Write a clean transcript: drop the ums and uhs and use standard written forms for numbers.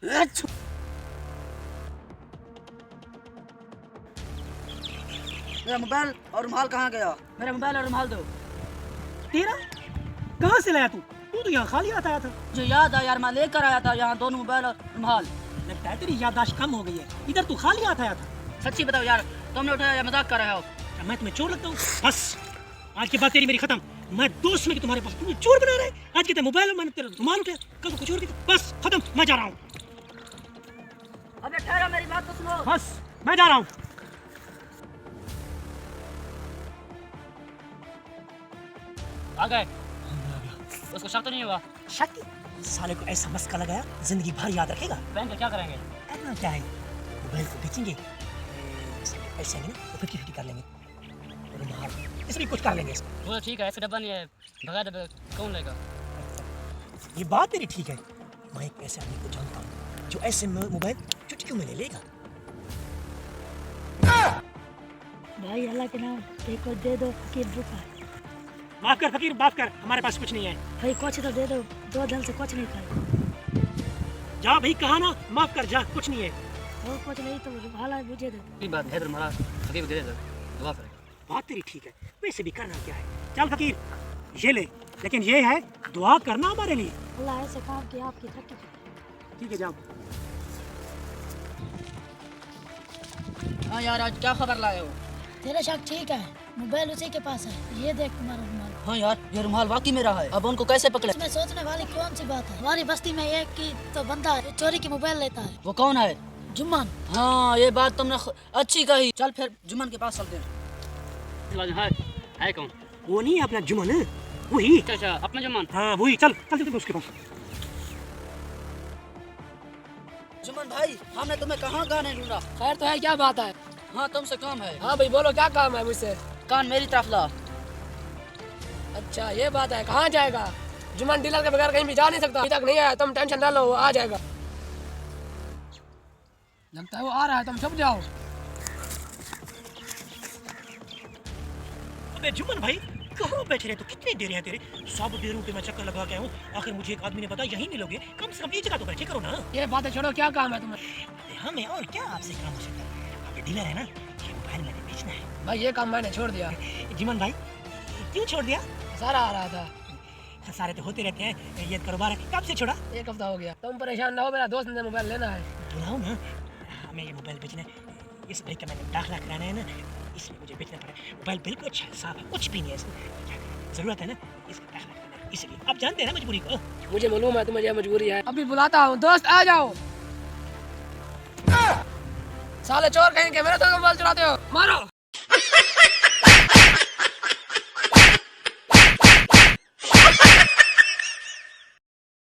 मेरा मोबाइल और रुमाल कहाँ गया? मेरा मोबाइल और रुमाल दो। तेरा कहाँ से लाया तू? तू तो यहाँ खाली आता आया था। जो याद है यार, मैं लेकर आया था यहाँ दोनों मोबाइल और रुमाल। लगता है तेरी याददाश्त कम हो गई है। इधर तू खाली आता आया था। सच्ची बताओ यार, तुमने उठाया या मजाक कर रहे हो? क्या मैं तुम्हें चोर लगता हूँ? बस आज की बात तेरी मेरी खत्म। मैं दोस्त में कि तुम्हारे पास तुम चोर बना रहे। आज कहते मोबाइल और मैंने तेरा रुमाल उठाया, कल तो कुछ और कहते। बस खत्म, मैं जा रहा हूँ। अबे ठहरो, मेरी बात तो सुनो। बस मैं जा रहा हूँ। आ गए? उसको शक तो नहीं हुआ? शक? साले को ऐसा मस्का लगाया जिंदगी भर याद रखेगा। पहन के क्या करेंगे? करना क्या है, मोबाइल को बेचेंगे, पैसे आएंगे ना तो 50-50 कर लेंगे। इसमें कुछ कर लेंगे इसको। वो ठीक है, ऐसे डब्बा नहीं है, भगा डब्बा कौन लेगा? ये बात तेरी ठीक है। मैं एक ऐसे आदमी को जानता हूँ जो ऐसे मोबाइल चुटकियों में ले लेगा। भाई अल्लाह के नाम एक और दे दो, फकीर भूखा है। माफ कर फकीर, माफ कर, हमारे पास कुछ नहीं है। भाई कुछ तो दे दो, 2 दिन से कुछ नहीं खाया। जा भाई, कहा ना माफ कर, जा, कुछ नहीं है। और कुछ नहीं तो हालात मुझे दे। की बात है महाराज, फकीर को दे दे, दुआ करेगा। बात तेरी ठीक है, वैसे भी करना क्या है। चल फकीर ये ले, लेकिन ये है दुआ करना हमारे लिए। अल्लाह ऐसे काम किया आपकी थकी। ठीक है, जाओ। हाँ यार, आज क्या खबर लाए हो? तेरा शक ठीक है, मोबाइल उसी के पास है। ये देख तुम्हारा रुमाल। हाँ यार, ये रुमाल वाकई मेरा है। अब उनको कैसे पकड़े? इसमें सोचने वाली कौन सी बात है? हमारी बस्ती में एक की तो बंदा है जो चोरी की मोबाइल लेता है। वो कौन है? जुम्मन। हाँ, ये बात तुमने अच्छी कही। चल फिर जुम्मन के पास चलते हैं। है कौन? वो नहीं है अपना जुम्मन, वही। अच्छा, अपना जुम्मन? हाँ वही, चल चल चल उसके पास। जुम्मन भाई, हमने तुम्हें कहाँ गाने ढूंढा? खैर तो है, क्या बात है? हाँ, तुमसे काम है। हाँ भाई बोलो, क्या काम है मुझसे? कान मेरी तरफ ला। अच्छा ये बात है, कहाँ जाएगा? जुम्मन डीलर के बगैर कहीं भी जा नहीं सकता। अभी तक नहीं आया, तुम टेंशन ना लो, वो आ जाएगा। लगता है वो आ रहा है, तुम छुप जाओ। अबे जुम्मन भाई, कहाँ बैठ रहे? तो कितनी देर है तेरे? सब देरों पे मैं चक्कर लगा के हूँ। आखिर मुझे एक आदमी ने बताया यहीं मिलोगे। कम से कम ये जगह तो बैठे करो ना। ये बातें छोड़ो, क्या काम है तुम्हें? हमें और क्या आपसे काम हो सकता है? आप डीलर है ना, ये मोबाइल मैंने बेचना है। भाई ये काम मैंने छोड़ दिया। जुम्मन भाई क्यों छोड़ दिया? सारा आ रहा था। सारे तो होते रहते हैं, ये कारोबार है। कब से छोड़ा? 1 हफ्ता हो गया। तुम परेशान ना हो, मेरा दोस्त ने मोबाइल लेना है। बुलाओ ना, हमें ये मोबाइल बेचना है। इस भाई का मैंने दाखिला कराना है ना, इसलिए मुझे बेचना पड़ा। मोबाइल बिल्कुल अच्छा है, साफ है, कुछ भी नहीं है इसमें। क्या करें, जरूरत है ना, इसका दाखिला कराना है, इसलिए। आप जानते हैं ना मजबूरी को। मुझे मालूम है तुम्हें मजबूरी है। अभी बुलाता हूँ, दोस्त आ जाओ। साले चोर कहीं के, मेरा तो मोबाइल चुराते हो, मारो।